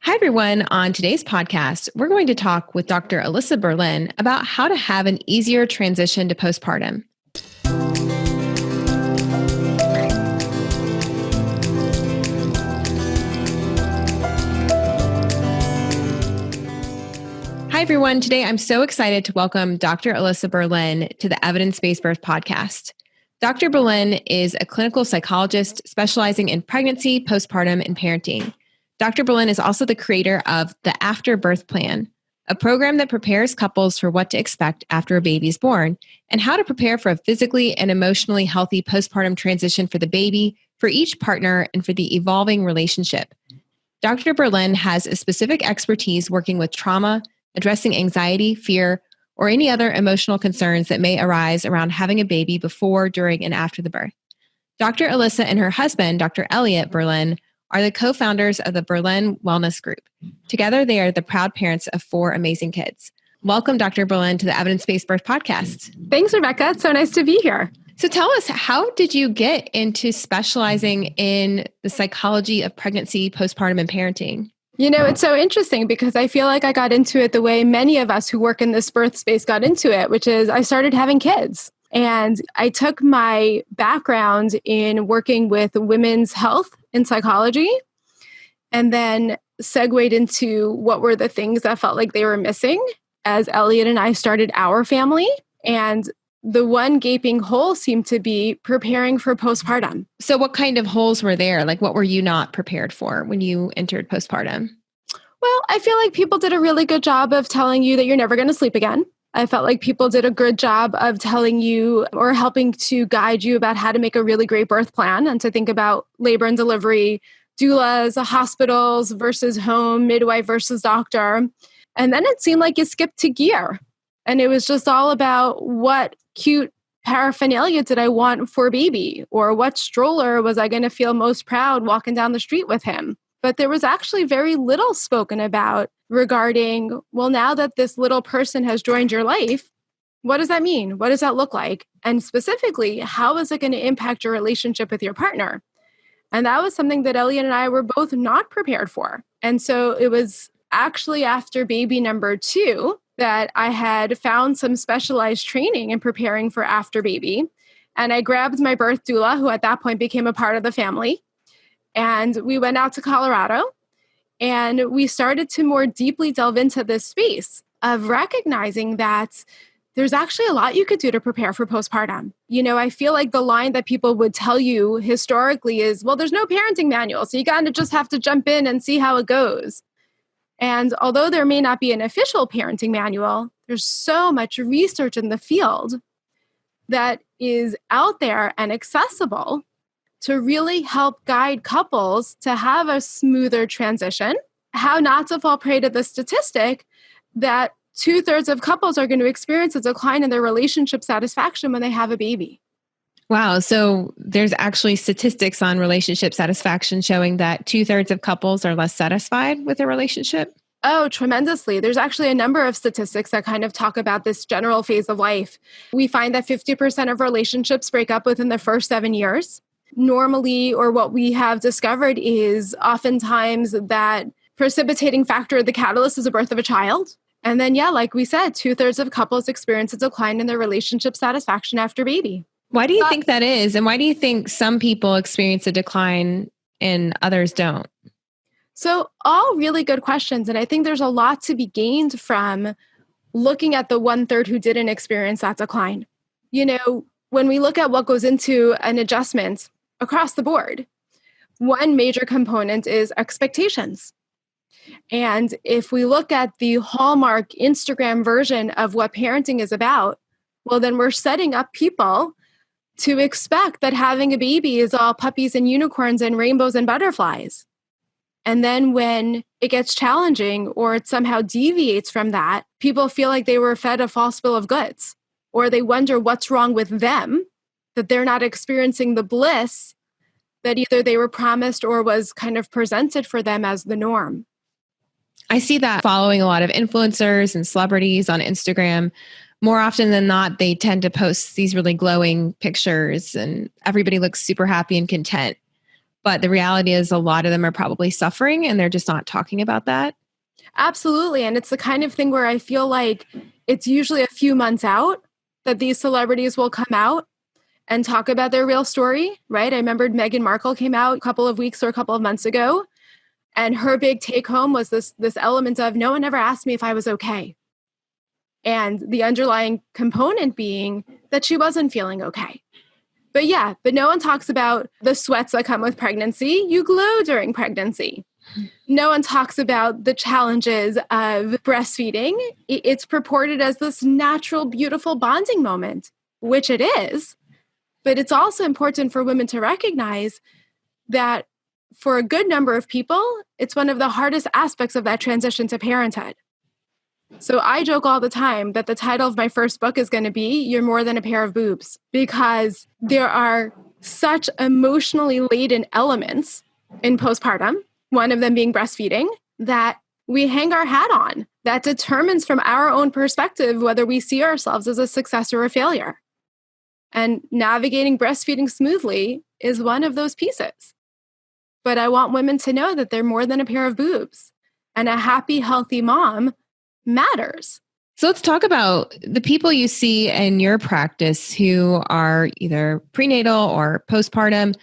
Hi, everyone. On today's podcast, we're going to talk with Dr. Alyssa Berlin about how to have an easier transition to postpartum. Hi, everyone. Today, I'm so excited to welcome Dr. Alyssa Berlin to the Evidence-Based Birth Podcast. Dr. Berlin is a clinical psychologist specializing in pregnancy, postpartum, and parenting. Dr. Berlin is also the creator of the AfterBirth Plan, a program that prepares couples for what to expect after a baby is born and how to prepare for a physically and emotionally healthy postpartum transition for the baby, for each partner, and for the evolving relationship. Dr. Berlin has a specific expertise working with trauma, addressing anxiety, fear, or any other emotional concerns that may arise around having a baby before, during, and after the birth. Dr. Alyssa and her husband, Dr. Elliot Berlin, are the co-founders of the Berlin Wellness Group. Together, they are the proud parents of 4 amazing kids. Welcome, Dr. Berlin, to the Evidence-Based Birth Podcast. Thanks, Rebecca. It's so nice to be here. So tell us, how did you get into specializing in the psychology of pregnancy, postpartum, and parenting? You know, it's so interesting because I feel like I got into it the way many of us who work in this birth space got into it, which is I started having kids. And I took my background in working with women's health in psychology and then segued into what were the things that felt like they were missing as Elliot and I started our family. And the one gaping hole seemed to be preparing for postpartum. So what kind of holes were there? Like, what were you not prepared for when you entered postpartum? Well, I feel like people did a really good job of telling you that you're never going to sleep again. I felt like people did a good job of telling you or helping to guide you about how to make a really great birth plan and to think about labor and delivery, doulas, hospitals versus home, midwife versus doctor. And then it seemed like you skipped to gear. And it was just all about what cute paraphernalia did I want for baby, or what stroller was I going to feel most proud walking down the street with him. But there was actually very little spoken about regarding, well, now that this little person has joined your life, what does that mean? What does that look like? And specifically, how is it going to impact your relationship with your partner? And that was something that Elliot and I were both not prepared for. And so it was actually after baby number 2 that I had found some specialized training in preparing for after baby. And I grabbed my birth doula, who at that point became a part of the family. And we went out to Colorado and we started to more deeply delve into this space of recognizing that there's actually a lot you could do to prepare for postpartum. You know, I feel like the line that people would tell you historically is, well, there's no parenting manual, so you kind of just have to jump in and see how it goes. And although there may not be an official parenting manual, there's so much research in the field that is out there and accessible to really help guide couples to have a smoother transition, how not to fall prey to the statistic that 2/3 of couples are going to experience a decline in their relationship satisfaction when they have a baby. Wow. So there's actually statistics on relationship satisfaction showing that 2/3 of couples are less satisfied with their relationship. Oh, tremendously. There's actually a number of statistics that kind of talk about this general phase of life. We find that 50% of relationships break up within the first 7 years. Normally, or what we have discovered is oftentimes that precipitating factor, the catalyst is the birth of a child. And then, like we said, 2/3 of couples experience a decline in their relationship satisfaction after baby. Why do you think that is? And why do you think some people experience a decline and others don't? So all really good questions. And I think there's a lot to be gained from looking at the 1/3 who didn't experience that decline. You know, when we look at what goes into an adjustment across the board, one major component is expectations. And if we look at the hallmark Instagram version of what parenting is about, well, then we're setting up people to expect that having a baby is all puppies and unicorns and rainbows and butterflies. And then when it gets challenging or it somehow deviates from that, people feel like they were fed a false bill of goods, or they wonder what's wrong with them, that they're not experiencing the bliss that either they were promised or was kind of presented for them as the norm. I see that following a lot of influencers and celebrities on Instagram. More often than not, they tend to post these really glowing pictures and everybody looks super happy and content. But the reality is a lot of them are probably suffering and they're just not talking about that. Absolutely. And it's the kind of thing where I feel like it's usually a few months out that these celebrities will come out and talk about their real story, right? I remembered Meghan Markle came out a couple of weeks or a couple of months ago, and her big take home was this element of no one ever asked me if I was okay. And the underlying component being that she wasn't feeling okay. But no one talks about the sweats that come with pregnancy. You glow during pregnancy. No one talks about the challenges of breastfeeding. It's purported as this natural, beautiful bonding moment, which it is. But it's also important for women to recognize that for a good number of people, it's one of the hardest aspects of that transition to parenthood. So I joke all the time that the title of my first book is going to be You're More Than a Pair of Boobs, because there are such emotionally laden elements in postpartum, one of them being breastfeeding, that we hang our hat on that determines from our own perspective whether we see ourselves as a success or a failure. And navigating breastfeeding smoothly is one of those pieces. But I want women to know that they're more than a pair of boobs, and a happy, healthy mom matters. So let's talk about the people you see in your practice who are either prenatal or postpartum.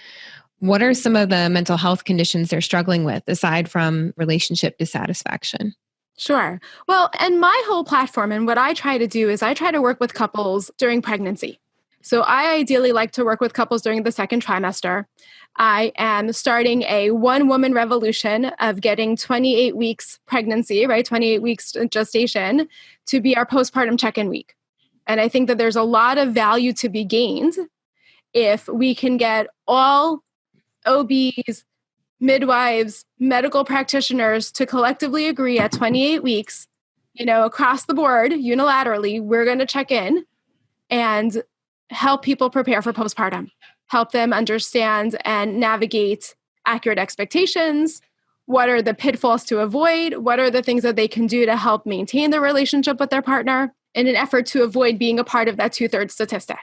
What are some of the mental health conditions they're struggling with aside from relationship dissatisfaction? Sure. Well, and my whole platform and what I try to do is I try to work with couples during pregnancy. So I ideally like to work with couples during the second trimester. I am starting a one-woman revolution of getting 28 weeks pregnancy, right? 28 weeks gestation to be our postpartum check-in week. And I think that there's a lot of value to be gained if we can get all OBs, midwives, medical practitioners to collectively agree at 28 weeks, across the board, unilaterally, we're going to check in and help people prepare for postpartum, help them understand and navigate accurate expectations. What are the pitfalls to avoid? What are the things that they can do to help maintain their relationship with their partner in an effort to avoid being a part of that 2/3 statistic?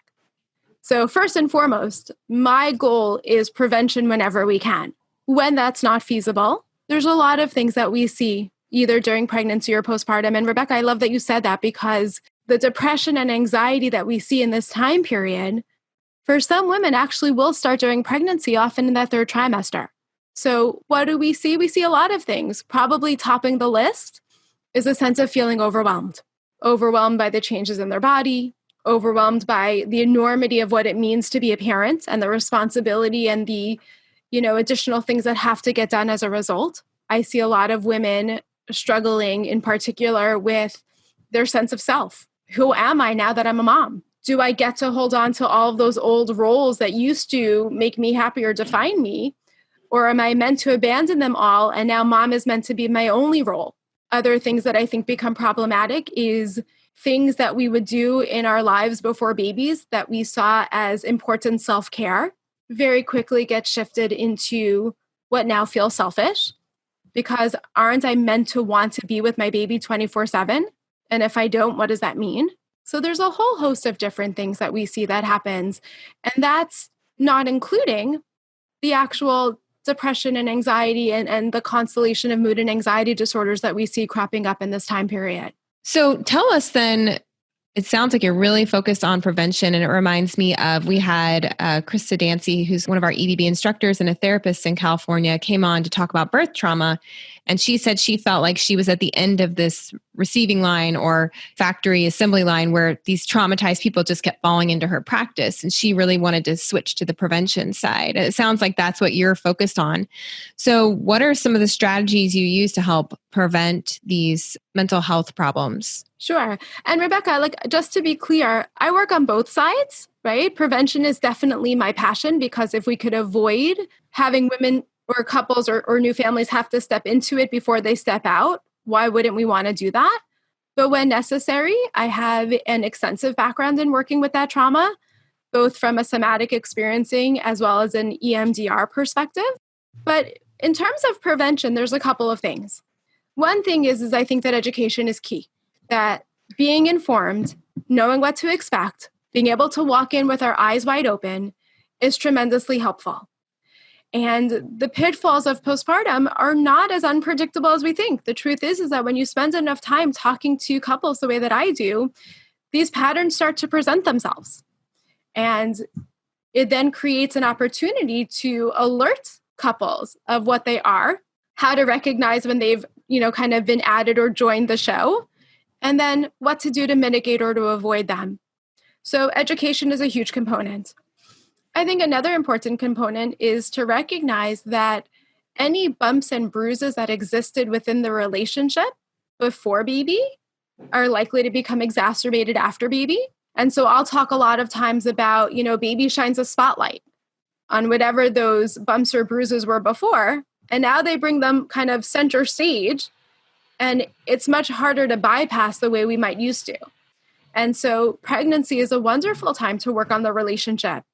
So first and foremost, my goal is prevention whenever we can. When that's not feasible, there's a lot of things that we see either during pregnancy or postpartum. And Rebecca, I love that you said that, because the depression and anxiety that we see in this time period, for some women actually will start during pregnancy, often in that third trimester. So what do we see? We see a lot of things. Probably topping the list is a sense of feeling overwhelmed by the changes in their body, overwhelmed by the enormity of what it means to be a parent and the responsibility and the, additional things that have to get done as a result. I see a lot of women struggling in particular with their sense of self. Who am I now that I'm a mom? Do I get to hold on to all of those old roles that used to make me happy or define me? Or am I meant to abandon them all and now mom is meant to be my only role? Other things that I think become problematic is things that we would do in our lives before babies that we saw as important self-care very quickly get shifted into what now feels selfish, because aren't I meant to want to be with my baby 24/7? And if I don't, what does that mean? So there's a whole host of different things that we see that happens. And that's not including the actual depression and anxiety and the constellation of mood and anxiety disorders that we see cropping up in this time period. So tell us then, it sounds like you're really focused on prevention. And it reminds me of, we had Krista Dancy, who's one of our EDB instructors and a therapist in California, came on to talk about birth trauma. And she said she felt like she was at the end of this receiving line or factory assembly line where these traumatized people just kept falling into her practice. And she really wanted to switch to the prevention side. And it sounds like that's what you're focused on. So what are some of the strategies you use to help prevent these mental health problems? Sure. And Rebecca, just to be clear, I work on both sides, right? Prevention is definitely my passion, because if we could avoid having women or couples or new families have to step into it before they step out, why wouldn't we want to do that? But when necessary, I have an extensive background in working with that trauma, both from a somatic experiencing as well as an EMDR perspective. But in terms of prevention, there's a couple of things. One thing is I think that education is key, that being informed, knowing what to expect, being able to walk in with our eyes wide open is tremendously helpful. And the pitfalls of postpartum are not as unpredictable as we think. The truth is that when you spend enough time talking to couples the way that I do, these patterns start to present themselves. And it then creates an opportunity to alert couples of what they are, how to recognize when they've, kind of been added or joined the show, and then what to do to mitigate or to avoid them. So education is a huge component. I think another important component is to recognize that any bumps and bruises that existed within the relationship before baby are likely to become exacerbated after baby. And so I'll talk a lot of times about, baby shines a spotlight on whatever those bumps or bruises were before. And now they bring them kind of center stage. And it's much harder to bypass the way we might used to. And so pregnancy is a wonderful time to work on the relationship,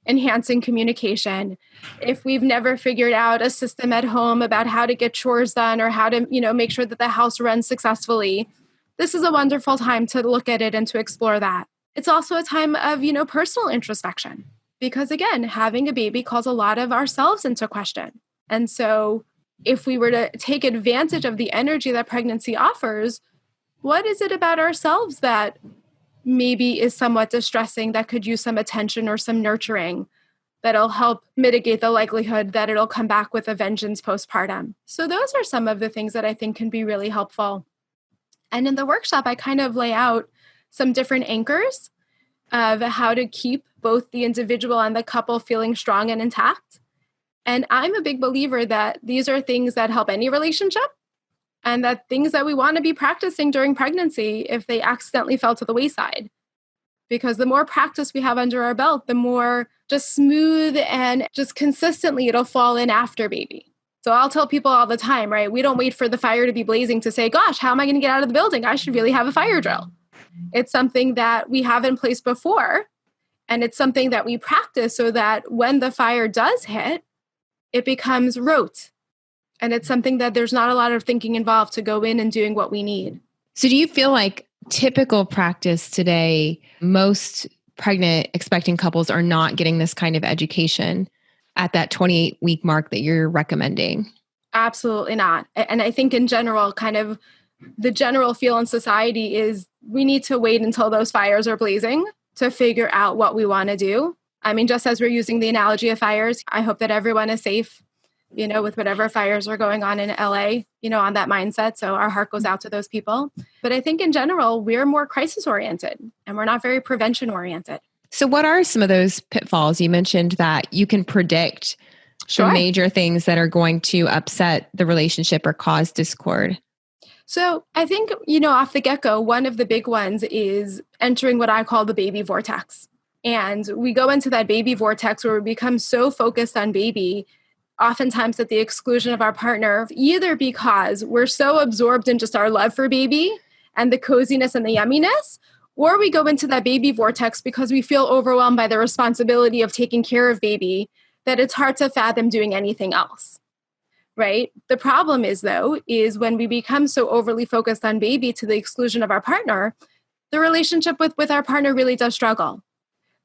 enhancing communication. If we've never figured out a system at home about how to get chores done or how to, make sure that the house runs successfully, this is a wonderful time to look at it and to explore that. It's also a time of, personal introspection, because again, having a baby calls a lot of ourselves into question. And so if we were to take advantage of the energy that pregnancy offers, what is it about ourselves that maybe is somewhat distressing that could use some attention or some nurturing that'll help mitigate the likelihood that it'll come back with a vengeance postpartum? So those are some of the things that I think can be really helpful. And in the workshop, I kind of lay out some different anchors of how to keep both the individual and the couple feeling strong and intact. And I'm a big believer that these are things that help any relationship, and that things that we want to be practicing during pregnancy if they accidentally fell to the wayside. Because the more practice we have under our belt, the more just smooth and just consistently it'll fall in after baby. So I'll tell people all the time, right? We don't wait for the fire to be blazing to say, gosh, how am I going to get out of the building? I should really have a fire drill. It's something that we have in place before, and it's something that we practice so that when the fire does hit, it becomes rote. And it's something that there's not a lot of thinking involved to go in and doing what we need. So do you feel like typical practice today, most pregnant expecting couples are not getting this kind of education at that 28-week mark that you're recommending? Absolutely not. And I think in general, kind of the general feel in society is we need to wait until those fires are blazing to figure out what we want to do. I mean, just as we're using the analogy of fires, I hope that everyone is safe, with whatever fires are going on in LA, on that mindset. So our heart goes out to those people. But I think in general, we're more crisis oriented and we're not very prevention oriented. So what are some of those pitfalls? You mentioned that you can predict some major things that are going to upset the relationship or cause discord. So I think, off the get-go, one of the big ones is entering what I call the baby vortex. And we go into that baby vortex where we become so focused on baby, oftentimes at the exclusion of our partner, either because we're so absorbed in just our love for baby and the coziness and the yumminess, or we go into that baby vortex because we feel overwhelmed by the responsibility of taking care of baby that it's hard to fathom doing anything else, right? The problem is, though, is when we become so overly focused on baby to the exclusion of our partner, the relationship with our partner really does struggle.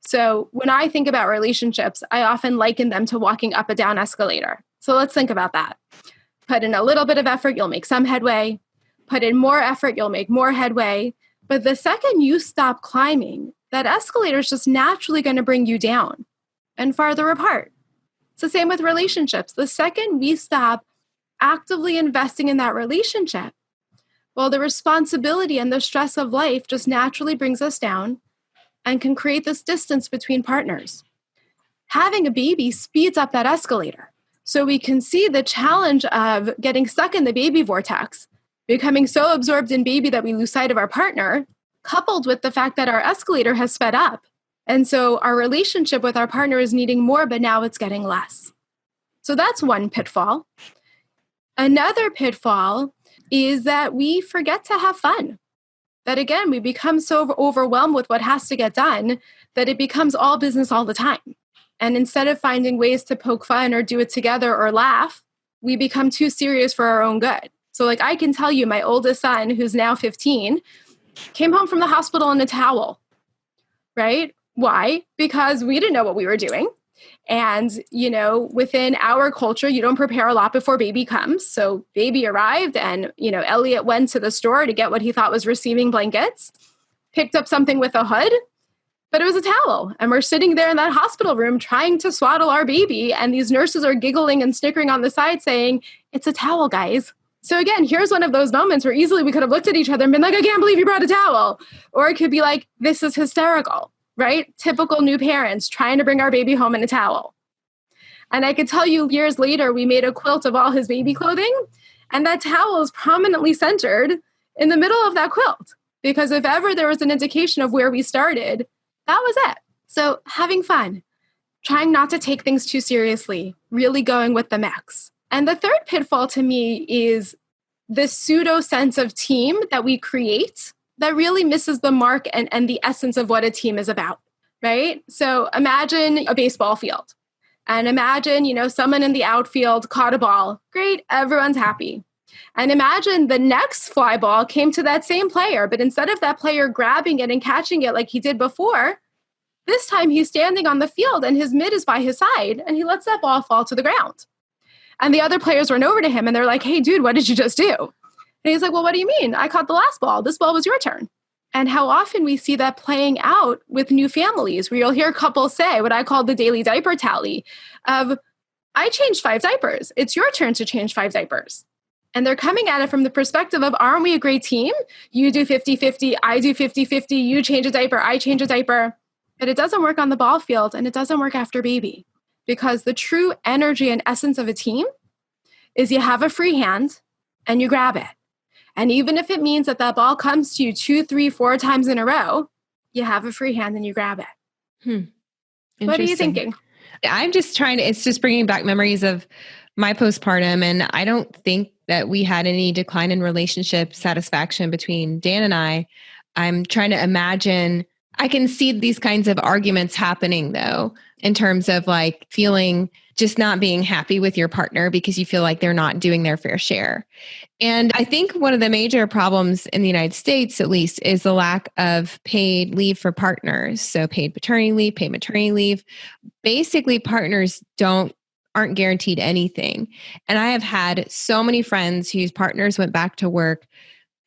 So when I think about relationships, I often liken them to walking up a down escalator. So let's think about that. Put in a little bit of effort, you'll make some headway. Put in more effort, you'll make more headway. But the second you stop climbing, that escalator is just naturally going to bring you down and farther apart. It's the same with relationships. The second we stop actively investing in that relationship, well, the responsibility and the stress of life just naturally brings us down and can create this distance between partners. Having a baby speeds up that escalator. So we can see the challenge of getting stuck in the baby vortex, becoming so absorbed in baby that we lose sight of our partner, coupled with the fact that our escalator has sped up. And so our relationship with our partner is needing more, but now it's getting less. So that's one pitfall. Another pitfall is that we forget to have fun. That again, we become so overwhelmed with what has to get done that it becomes all business all the time. And instead of finding ways to poke fun or do it together or laugh, we become too serious for our own good. So like I can tell you, my oldest son, who's now 15, came home from the hospital in a towel, right? Why? Because we didn't know what we were doing. And, within our culture, you don't prepare a lot before baby comes. So baby arrived and, Elliot went to the store to get what he thought was receiving blankets, picked up something with a hood, but it was a towel. And we're sitting there in that hospital room trying to swaddle our baby. And these nurses are giggling and snickering on the side saying, it's a towel, guys. So again, here's one of those moments where easily we could have looked at each other and been like, I can't believe you brought a towel. Or it could be like, this is hysterical. Right? Typical new parents trying to bring our baby home in a towel. And I could tell you years later, we made a quilt of all his baby clothing, and that towel is prominently centered in the middle of that quilt. Because if ever there was an indication of where we started, that was it. So having fun, trying not to take things too seriously, really going with the mix. And the third pitfall to me is the pseudo sense of team that we create that really misses the mark and the essence of what a team is about, right? So imagine a baseball field and imagine, someone in the outfield caught a ball. Great, everyone's happy. And imagine the next fly ball came to that same player, but instead of that player grabbing it and catching it like he did before, this time he's standing on the field and his mitt is by his side and he lets that ball fall to the ground. And the other players run over to him and they're like, hey, dude, what did you just do? And he's like, well, what do you mean? I caught the last ball. This ball was your turn. And how often we see that playing out with new families, where you'll hear couples say what I call the daily diaper tally of, I changed 5 diapers. It's your turn to change 5 diapers. And they're coming at it from the perspective of, aren't we a great team? You do 50-50, I do 50-50, you change a diaper, I change a diaper. But it doesn't work on the ball field and it doesn't work after baby. Because the true energy and essence of a team is you have a free hand and you grab it. And even if it means that ball comes to you 2, 3, 4 times in a row, you have a free hand and you grab it. What are you thinking? I'm just it's just bringing back memories of my postpartum. And I don't think that we had any decline in relationship satisfaction between Dan and I. I'm trying to imagine, I can see these kinds of arguments happening though, in terms of like feeling just not being happy with your partner because you feel like they're not doing their fair share. And I think one of the major problems in the United States, at least, is the lack of paid leave for partners. So paid paternity leave, paid maternity leave. Basically, partners aren't guaranteed anything. And I have had so many friends whose partners went back to work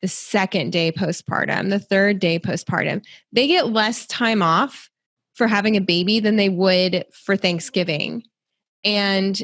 the second day postpartum, the third day postpartum. They get less time off for having a baby than they would for Thanksgiving. And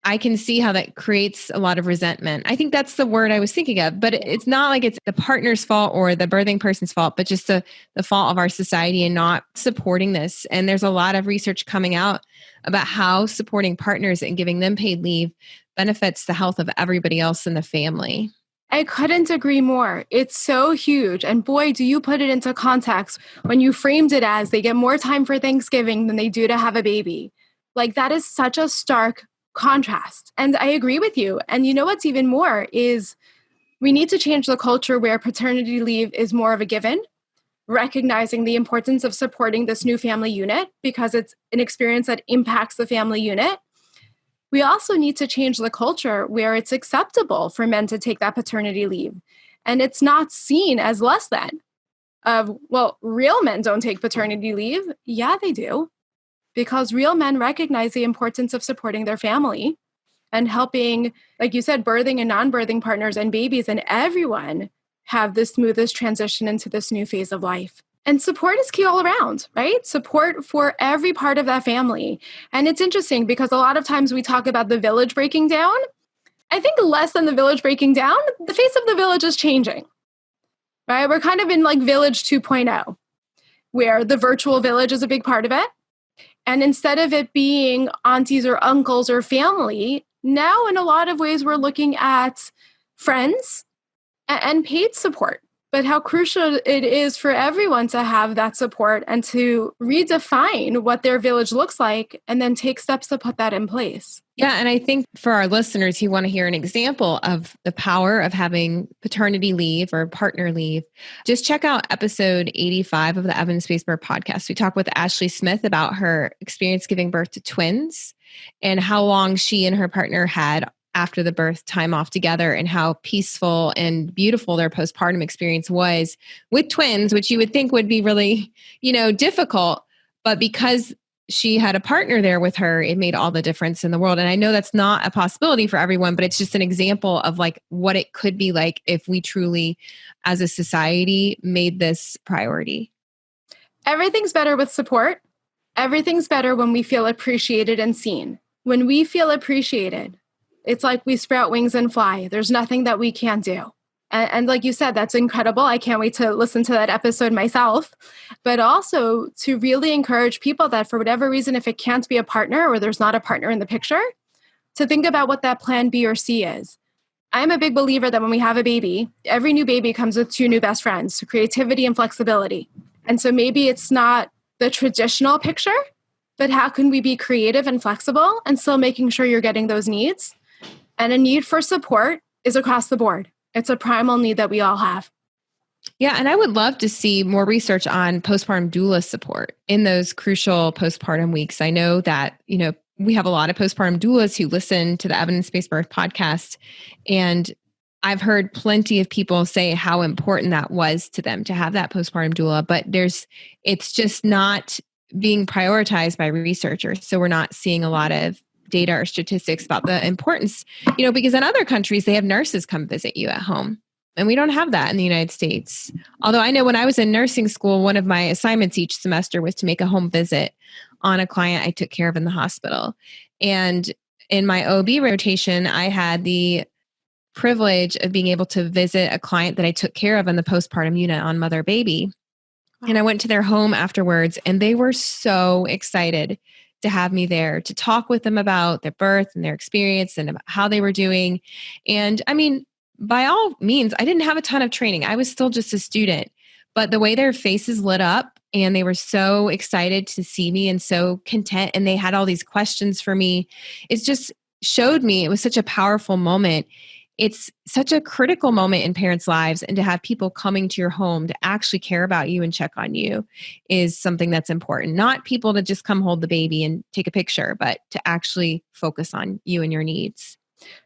I can see how that creates a lot of resentment. I think that's the word I was thinking of, but it's not like it's the partner's fault or the birthing person's fault, but just the fault of our society and not supporting this. And there's a lot of research coming out about how supporting partners and giving them paid leave benefits the health of everybody else in the family. I couldn't agree more. It's so huge. And boy, do you put it into context when you framed it as they get more time for Thanksgiving than they do to have a baby. Like that is such a stark contrast. And I agree with you. And you know what's even more is we need to change the culture where paternity leave is more of a given, recognizing the importance of supporting this new family unit because it's an experience that impacts the family unit. We also need to change the culture where it's acceptable for men to take that paternity leave. And it's not seen as less than of, well, real men don't take paternity leave. Yeah, they do. Because real men recognize the importance of supporting their family and helping, like you said, birthing and non-birthing partners and babies and everyone have the smoothest transition into this new phase of life. And support is key all around, right? Support for every part of that family. And it's interesting because a lot of times we talk about the village breaking down. I think less than the village breaking down, the face of the village is changing, right? We're kind of in like village 2.0, where the virtual village is a big part of it. And instead of it being aunties or uncles or family, now in a lot of ways we're looking at friends and paid support. But how crucial it is for everyone to have that support and to redefine what their village looks like and then take steps to put that in place. Yeah. And I think for our listeners who want to hear an example of the power of having paternity leave or partner leave, just check out episode 85 of the Evidence-Based Birth podcast. We talk with Ashley Smith about her experience giving birth to twins and how long she and her partner had after the birth time off together and how peaceful and beautiful their postpartum experience was with twins, which you would think would be really, difficult. But because she had a partner there with her, it made all the difference in the world. And I know that's not a possibility for everyone, but it's just an example of like what it could be like if we truly, as a society, made this priority. Everything's better with support. Everything's better when we feel appreciated and seen. When we feel appreciated, it's like we sprout wings and fly. There's nothing that we can't do. And like you said, that's incredible. I can't wait to listen to that episode myself. But also to really encourage people that for whatever reason, if it can't be a partner or there's not a partner in the picture, to think about what that plan B or C is. I'm a big believer that when we have a baby, every new baby comes with two new best friends, so creativity and flexibility. And so maybe it's not the traditional picture, but how can we be creative and flexible and still making sure you're getting those needs? And a need for support is across the board. It's a primal need that we all have. Yeah. And I would love to see more research on postpartum doula support in those crucial postpartum weeks. I know that, we have a lot of postpartum doulas who listen to the Evidence-Based Birth podcast. And I've heard plenty of people say how important that was to them to have that postpartum doula, but it's just not being prioritized by researchers. So we're not seeing a lot of data or statistics about the importance, because in other countries, they have nurses come visit you at home. And we don't have that in the United States. Although I know when I was in nursing school, one of my assignments each semester was to make a home visit on a client I took care of in the hospital. And in my OB rotation, I had the privilege of being able to visit a client that I took care of in the postpartum unit on mother baby. And I went to their home afterwards, and they were so excited to have me there to talk with them about their birth and their experience and about how they were doing. And I mean, by all means, I didn't have a ton of training. I was still just a student, but the way their faces lit up and they were so excited to see me and so content, and they had all these questions for me, it just showed me it was such a powerful moment. It's such a critical moment in parents' lives, and to have people coming to your home to actually care about you and check on you is something that's important. Not people to just come hold the baby and take a picture, but to actually focus on you and your needs.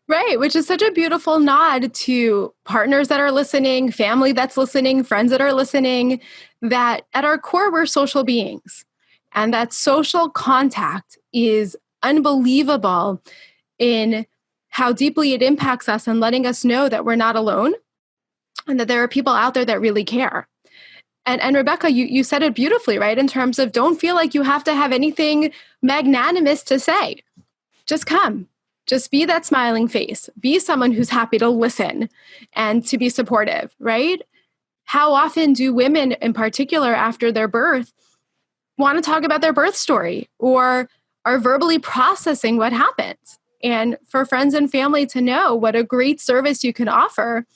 Right, which is such a beautiful nod to partners that are listening, family that's listening, friends that are listening, that at our core, we're social beings. And that social contact is unbelievable in how deeply it impacts us and letting us know that we're not alone and that there are people out there that really care. And Rebecca, you said it beautifully, right? In terms of don't feel like you have to have anything magnanimous to say. Just come. Just be that smiling face. Be someone who's happy to listen and to be supportive, right? How often do women in particular after their birth want to talk about their birth story or are verbally processing what happened? And for friends and family to know what a great service you can offer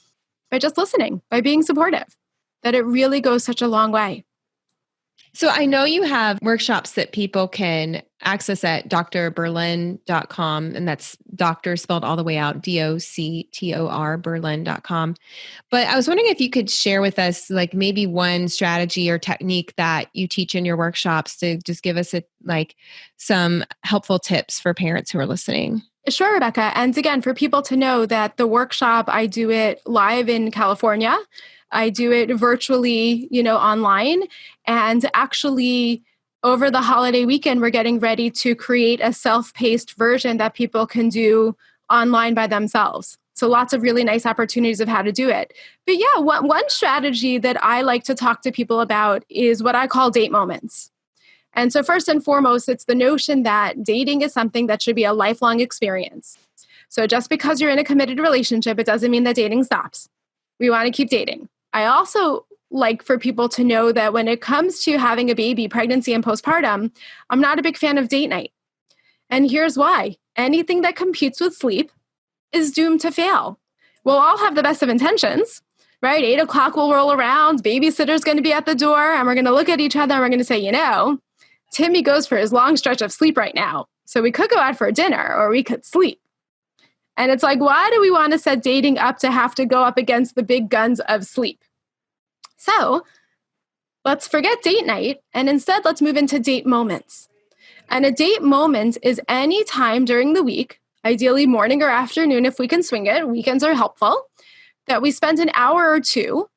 by just listening, by being supportive, that it really goes such a long way. So I know you have workshops that people can access at drberlin.com, and that's doctor spelled all the way out, DOCTOR, Berlin.com. But I was wondering if you could share with us like maybe one strategy or technique that you teach in your workshops to just give us some helpful tips for parents who are listening. Sure, Rebecca. And again, for people to know that the workshop, I do it live in California. I do it virtually, online. And actually, over the holiday weekend, we're getting ready to create a self-paced version that people can do online by themselves. So lots of really nice opportunities of how to do it. But yeah, one strategy that I like to talk to people about is what I call date moments. And so first and foremost, it's the notion that dating is something that should be a lifelong experience. So just because you're in a committed relationship, it doesn't mean that dating stops. We want to keep dating. I also like for people to know that when it comes to having a baby, pregnancy, and postpartum, I'm not a big fan of date night. And here's why. Anything that competes with sleep is doomed to fail. We'll all have the best of intentions, right? 8 o'clock will roll around, babysitter's going to be at the door, and we're going to look at each other and we're going to say, Timmy goes for his long stretch of sleep right now. So we could go out for dinner or we could sleep. And it's like, why do we want to set dating up to have to go up against the big guns of sleep? So let's forget date night and instead let's move into date moments. And a date moment is any time during the week, ideally morning or afternoon if we can swing it, weekends are helpful, that we spend an hour or two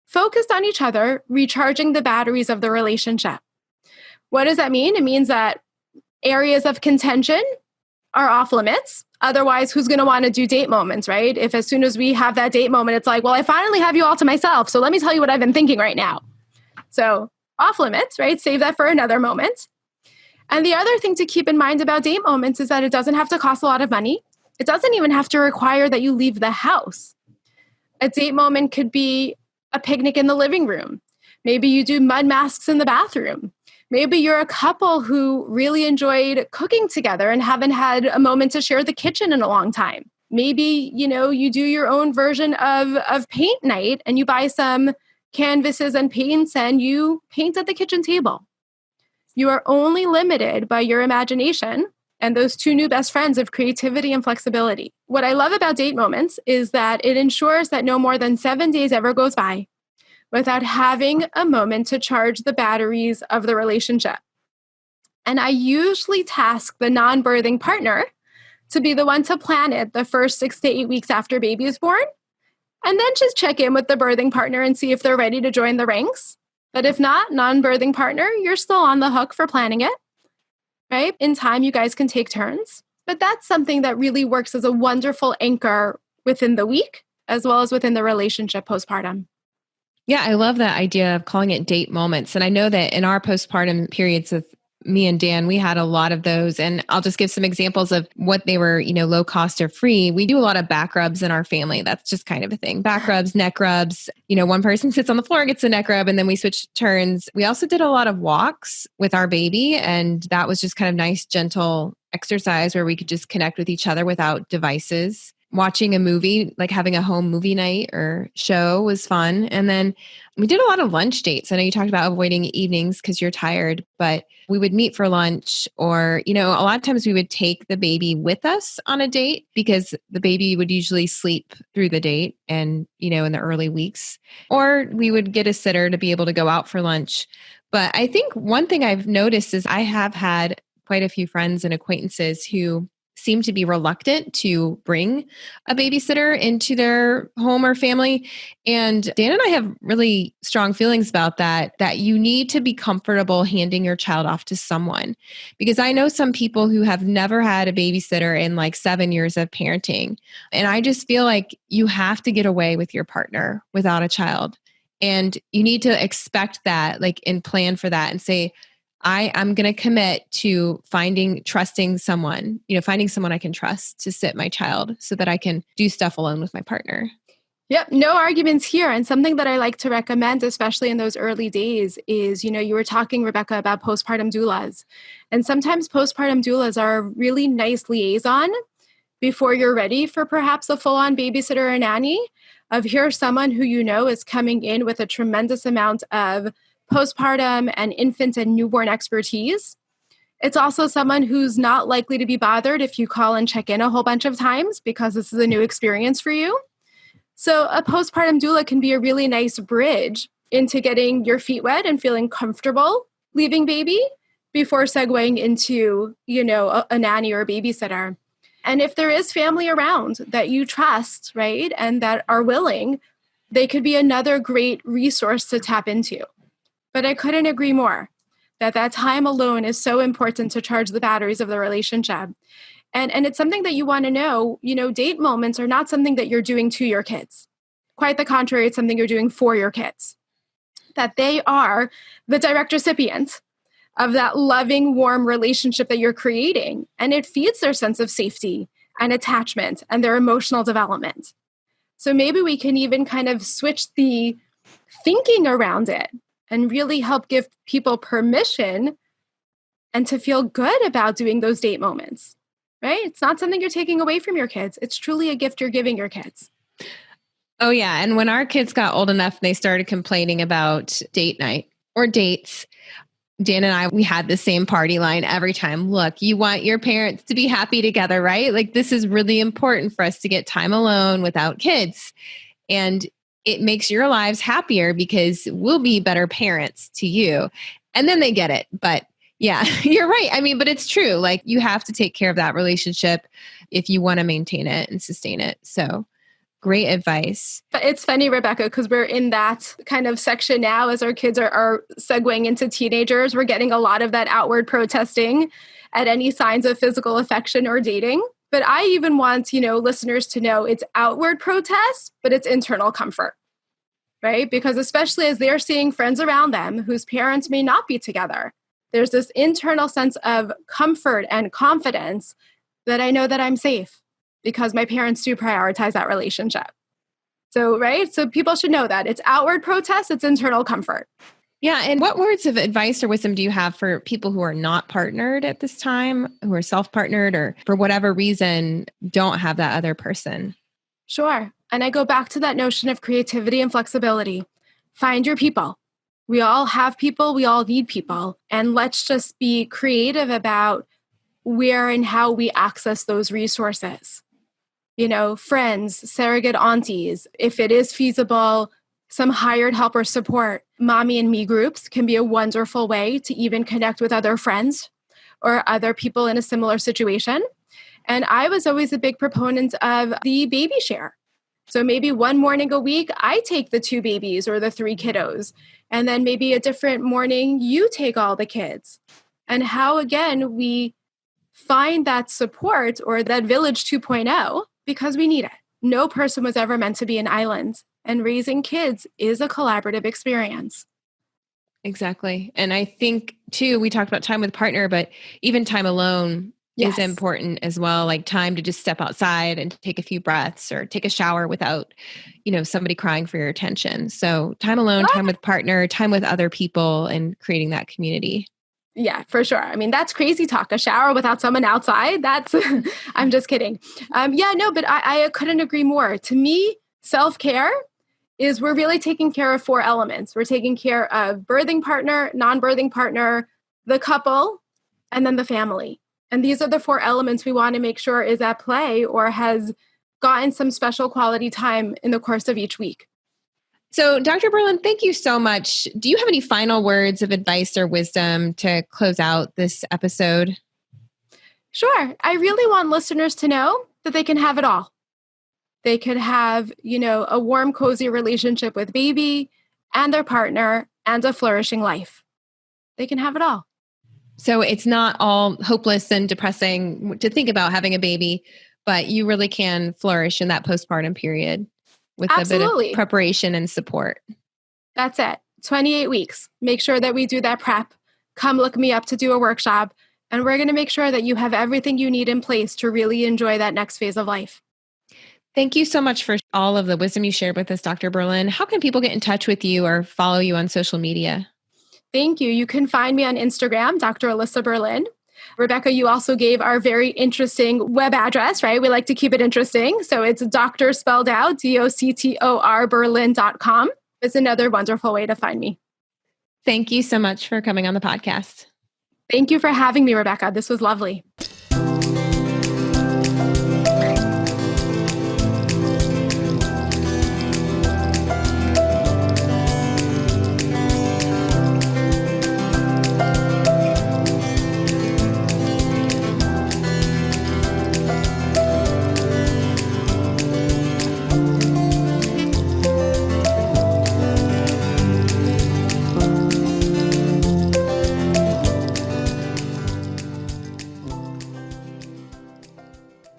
focused on each other, recharging the batteries of the relationship. What does that mean? It means that Areas of contention are off limits. Otherwise, who's going to want to do date moments, right? If as soon as we have that date moment, it's like, well, I finally have you all to myself. So let me tell you what I've been thinking right now. So off limits, right? Save that for another moment. And the other thing to keep in mind about date moments is that it doesn't have to cost a lot of money. It doesn't even have to require that you leave the house. A date moment could be a picnic in the living room. Maybe you do mud masks in the bathroom. Maybe you're a couple who really enjoyed cooking together and haven't had a moment to share the kitchen in a long time. Maybe, you do your own version of paint night and you buy some canvases and paints and you paint at the kitchen table. You are only limited by your imagination and those two new best friends of creativity and flexibility. What I love about date moments is that it ensures that no more than 7 days ever goes by without having a moment to charge the batteries of the relationship. And I usually task the non-birthing partner to be the one to plan it the first 6 to 8 weeks after baby is born, and then just check in with the birthing partner and see if they're ready to join the ranks. But if not, non-birthing partner, you're still on the hook for planning it, right? In time, you guys can take turns. But that's something that really works as a wonderful anchor within the week, as well as within the relationship postpartum. Yeah, I love that idea of calling it date moments. And I know that in our postpartum periods with me and Dan, we had a lot of those. And I'll just give some examples of what they were, low cost or free. We do a lot of back rubs in our family. That's just kind of a thing. Back rubs, neck rubs. One person sits on the floor, gets a neck rub, and then we switch turns. We also did a lot of walks with our baby. And that was just kind of nice, gentle exercise where we could just connect with each other without devices. Watching a movie, like having a home movie night or show was fun. And then we did a lot of lunch dates. I know you talked about avoiding evenings because you're tired, but we would meet for lunch or, a lot of times we would take the baby with us on a date because the baby would usually sleep through the date and, in the early weeks, or we would get a sitter to be able to go out for lunch. But I think one thing I've noticed is I have had quite a few friends and acquaintances who seem to be reluctant to bring a babysitter into their home or family. And Dan and I have really strong feelings about that you need to be comfortable handing your child off to someone. Because I know some people who have never had a babysitter in like 7 years of parenting. And I just feel like you have to get away with your partner without a child. And you need to expect that, and plan for that and say, I'm going to commit to trusting someone, finding someone I can trust to sit my child so that I can do stuff alone with my partner. Yep. No arguments here. And something that I like to recommend, especially in those early days is, you were talking, Rebecca, about postpartum doulas. And sometimes postpartum doulas are a really nice liaison before you're ready for perhaps a full-on babysitter or nanny of here's someone who is coming in with a tremendous amount of postpartum and infant and newborn expertise. It's also someone who's not likely to be bothered if you call and check in a whole bunch of times because this is a new experience for you. So a postpartum doula can be a really nice bridge into getting your feet wet and feeling comfortable leaving baby before segueing into, a nanny or a babysitter. And if there is family around that you trust, right, and that are willing, they could be another great resource to tap into. But I couldn't agree more that time alone is so important to charge the batteries of the relationship. And it's something that you want to know, date moments are not something that you're doing to your kids. Quite the contrary, it's something you're doing for your kids. That they are the direct recipient of that loving, warm relationship that you're creating. And it feeds their sense of safety and attachment and their emotional development. So maybe we can even kind of switch the thinking around it and really help give people permission and to feel good about doing those date moments, right? It's not something you're taking away from your kids. It's truly a gift you're giving your kids. Oh, yeah. And when our kids got old enough, they started complaining about date night or dates. Dan and I, we had the same party line every time. Look, you want your parents to be happy together, right? This is really important for us to get time alone without kids. And it makes your lives happier because we'll be better parents to you. And then they get it. But yeah, you're right. But it's true. You have to take care of that relationship if you want to maintain it and sustain it. So great advice. But it's funny, Rebecca, because we're in that kind of section now as our kids are segueing into teenagers. We're getting a lot of that outward protesting at any signs of physical affection or dating. But I even want, listeners to know it's outward protest, but it's internal comfort, right? Because especially as they're seeing friends around them whose parents may not be together, there's this internal sense of comfort and confidence that I know that I'm safe because my parents do prioritize that relationship. So, right? So people should know that it's outward protest, it's internal comfort. Yeah. And what words of advice or wisdom do you have for people who are not partnered at this time, who are self-partnered or for whatever reason don't have that other person? Sure. And I go back to that notion of creativity and flexibility. Find your people. We all have people, we all need people. And let's just be creative about where and how we access those resources. Friends, surrogate aunties, if it is feasible, some hired help or support. Mommy and me groups can be a wonderful way to even connect with other friends or other people in a similar situation. And I was always a big proponent of the baby share. So maybe one morning a week, I take the 2 babies or the 3 kiddos. And then maybe a different morning, you take all the kids. And how, again, we find that support or that village 2.0 because we need it. No person was ever meant to be an island. And raising kids is a collaborative experience. Exactly. And I think too, we talked about time with partner, but even time alone is important as well. Like time to just step outside and take a few breaths or take a shower without, somebody crying for your attention. So time alone, time with partner, time with other people and creating that community. Yeah, for sure. I mean, that's crazy talk. A shower without someone outside. That's, I'm just kidding. But I couldn't agree more. To me, self-care is we're really taking care of 4 elements. We're taking care of birthing partner, non-birthing partner, the couple, and then the family. And these are the 4 elements we want to make sure is at play or has gotten some special quality time in the course of each week. So, Dr. Berlin, thank you so much. Do you have any final words of advice or wisdom to close out this episode? Sure. I really want listeners to know that they can have it all. They could have, a warm, cozy relationship with baby and their partner and a flourishing life. They can have it all. So it's not all hopeless and depressing to think about having a baby, but you really can flourish in that postpartum period with Absolutely. A bit of preparation and support. That's it. 28 weeks. Make sure that we do that prep. Come look me up to do a workshop. And we're going to make sure that you have everything you need in place to really enjoy that next phase of life. Thank you so much for all of the wisdom you shared with us, Dr. Berlin. How can people get in touch with you or follow you on social media? Thank you. You can find me on Instagram, Dr. Alyssa Berlin. Rebecca, you also gave our very interesting web address, right? We like to keep it interesting. So it's doctor spelled out, DOCTOR Berlin.com. It's another wonderful way to find me. Thank you so much for coming on the podcast. Thank you for having me, Rebecca. This was lovely.